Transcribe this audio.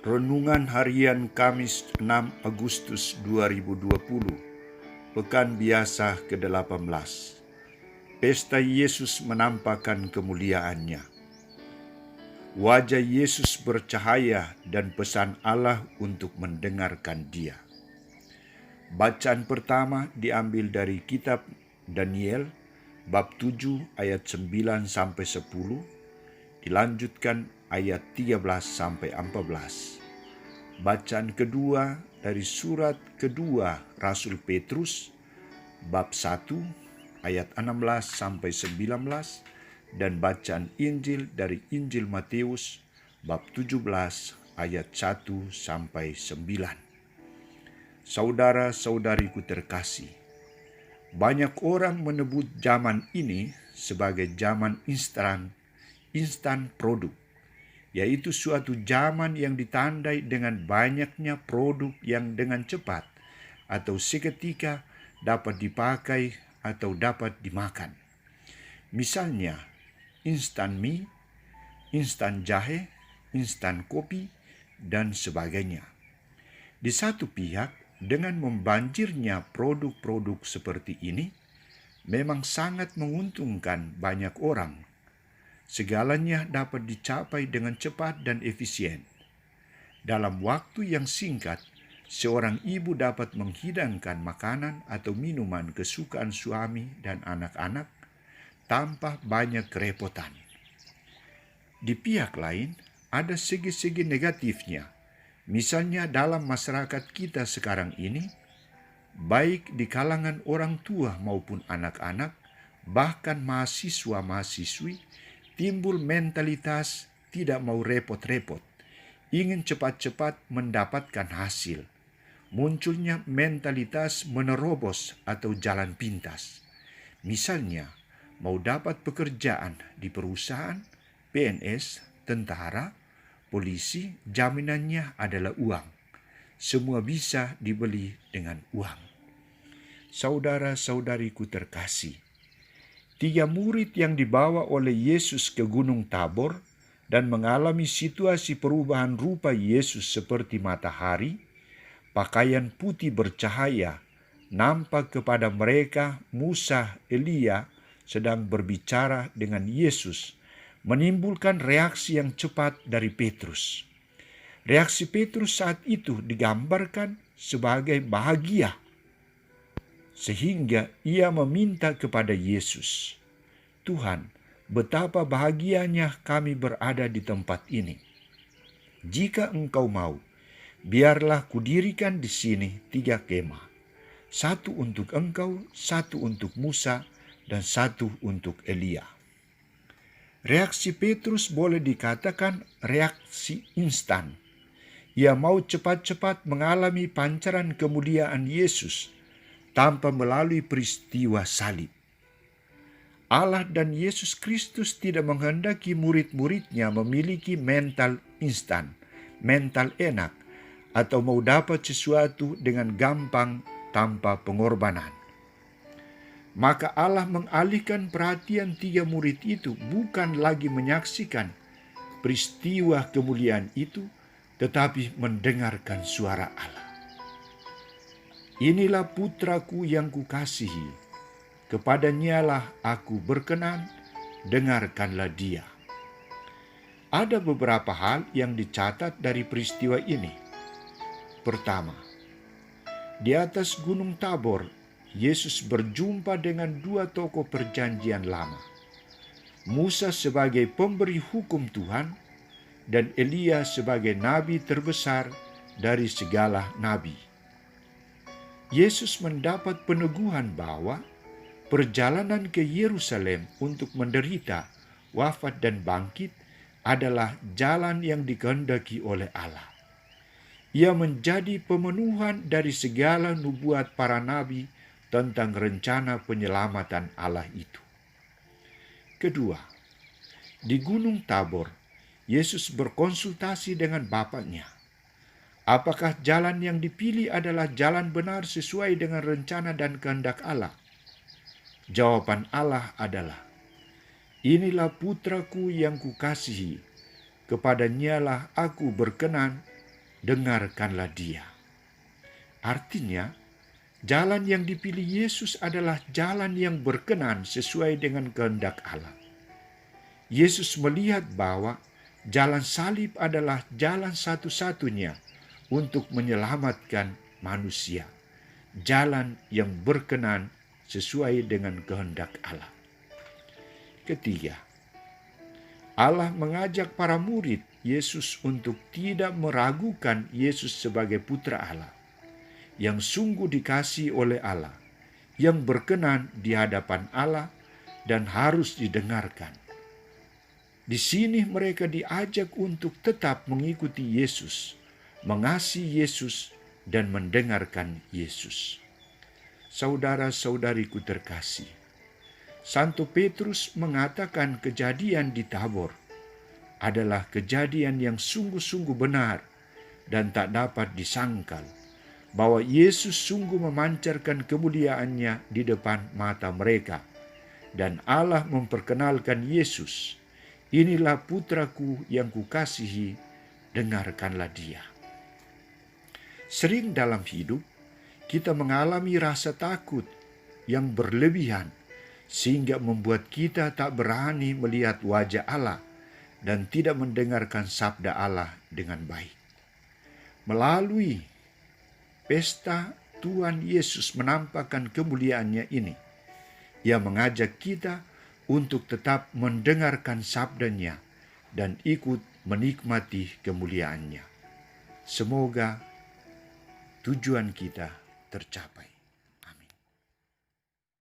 Renungan Harian Kamis 6 Agustus 2020, Pekan Biasa ke-18. Pesta Yesus menampakkan kemuliaannya. Wajah Yesus bercahaya dan pesan Allah untuk mendengarkan Dia. Bacaan pertama diambil dari kitab Daniel, bab 7 ayat 9 sampai 10, dilanjutkan ayat 13 sampai 14. Bacaan kedua dari surat kedua Rasul Petrus, bab 1 ayat 16 sampai 19, dan bacaan Injil dari Injil Matius, bab 17 ayat 1 sampai 9. Saudara-saudariku terkasih, banyak orang menyebut zaman ini sebagai zaman instan produk, yaitu suatu zaman yang ditandai dengan banyaknya produk yang dengan cepat atau seketika dapat dipakai atau dapat dimakan. Misalnya, instan mie, instan jahe, instan kopi, dan sebagainya. Di satu pihak, dengan membanjirnya produk-produk seperti ini, memang sangat menguntungkan banyak orang. Segalanya dapat dicapai dengan cepat dan efisien. Dalam waktu yang singkat, seorang ibu dapat menghidangkan makanan atau minuman kesukaan suami dan anak-anak tanpa banyak kerepotan. Di pihak lain, ada segi-segi negatifnya. Misalnya dalam masyarakat kita sekarang ini, baik di kalangan orang tua maupun anak-anak, bahkan mahasiswa-mahasiswi, timbul mentalitas tidak mau repot-repot, ingin cepat-cepat mendapatkan hasil. Munculnya mentalitas menerobos atau jalan pintas. Misalnya, mau dapat pekerjaan di perusahaan, PNS, tentara, polisi, jaminannya adalah uang. Semua bisa dibeli dengan uang. Saudara-saudariku terkasih, 3 murid yang dibawa oleh Yesus ke Gunung Tabor dan mengalami situasi perubahan rupa Yesus seperti matahari, pakaian putih bercahaya, nampak kepada mereka Musa, Elia sedang berbicara dengan Yesus, menimbulkan reaksi yang cepat dari Petrus. Reaksi Petrus saat itu digambarkan sebagai bahagia, sehingga ia meminta kepada Yesus, "Tuhan, betapa bahagianya kami berada di tempat ini. Jika Engkau mau, biarlah kudirikan di sini 3 kemah, 1 untuk Engkau, 1 untuk Musa, dan 1 untuk Elia." Reaksi Petrus boleh dikatakan reaksi instan. Ia mau cepat-cepat mengalami pancaran kemuliaan Yesus tanpa melalui peristiwa salib. Allah dan Yesus Kristus tidak menghendaki murid-muridnya memiliki mental instan, mental enak, atau mau dapat sesuatu dengan gampang tanpa pengorbanan. Maka Allah mengalihkan perhatian 3 murid itu bukan lagi menyaksikan peristiwa kemuliaan itu, tetapi mendengarkan suara Allah. "Inilah putraku yang kukasihi, kepadanyalah aku berkenan, dengarkanlah dia." Ada beberapa hal yang dicatat dari peristiwa ini. Pertama, di atas Gunung Tabor, Yesus berjumpa dengan 2 tokoh perjanjian lama. Musa sebagai pemberi hukum Tuhan dan Elia sebagai nabi terbesar dari segala nabi. Yesus mendapat peneguhan bahwa perjalanan ke Yerusalem untuk menderita, wafat dan bangkit adalah jalan yang dikehendaki oleh Allah. Ia menjadi pemenuhan dari segala nubuat para nabi tentang rencana penyelamatan Allah itu. Kedua, di Gunung Tabor, Yesus berkonsultasi dengan Bapaknya. Apakah jalan yang dipilih adalah jalan benar sesuai dengan rencana dan kehendak Allah? Jawaban Allah adalah, "Inilah putraku yang kukasihi, kepadanyalah aku berkenan, dengarkanlah dia. Artinya, jalan yang dipilih Yesus adalah jalan yang berkenan sesuai dengan kehendak Allah. Yesus melihat bahwa jalan salib adalah jalan satu-satunya untuk menyelamatkan manusia. Jalan yang berkenan sesuai dengan kehendak Allah. Ketiga, Allah mengajak para murid Yesus untuk tidak meragukan Yesus sebagai putra Allah, yang sungguh dikasihi oleh Allah, yang berkenan di hadapan Allah dan harus didengarkan. Di sini mereka diajak untuk tetap mengikuti Yesus, mengasihi Yesus, dan mendengarkan Yesus. Saudara-saudariku terkasih, Santo Petrus mengatakan kejadian di Tabor adalah kejadian yang sungguh-sungguh benar dan tak dapat disangkal, bahwa Yesus sungguh memancarkan kemuliaannya di depan mata mereka, dan Allah memperkenalkan Yesus. Inilah putraku yang kukasihi, dengarkanlah dia. Sering dalam hidup, kita mengalami rasa takut yang berlebihan, sehingga membuat kita tak berani melihat wajah Allah dan tidak mendengarkan sabda Allah dengan baik. Melalui pesta Tuhan Yesus menampakkan kemuliaannya ini, Ia mengajak kita untuk tetap mendengarkan sabdanya dan ikut menikmati kemuliaannya. Semoga tujuan kita tercapai.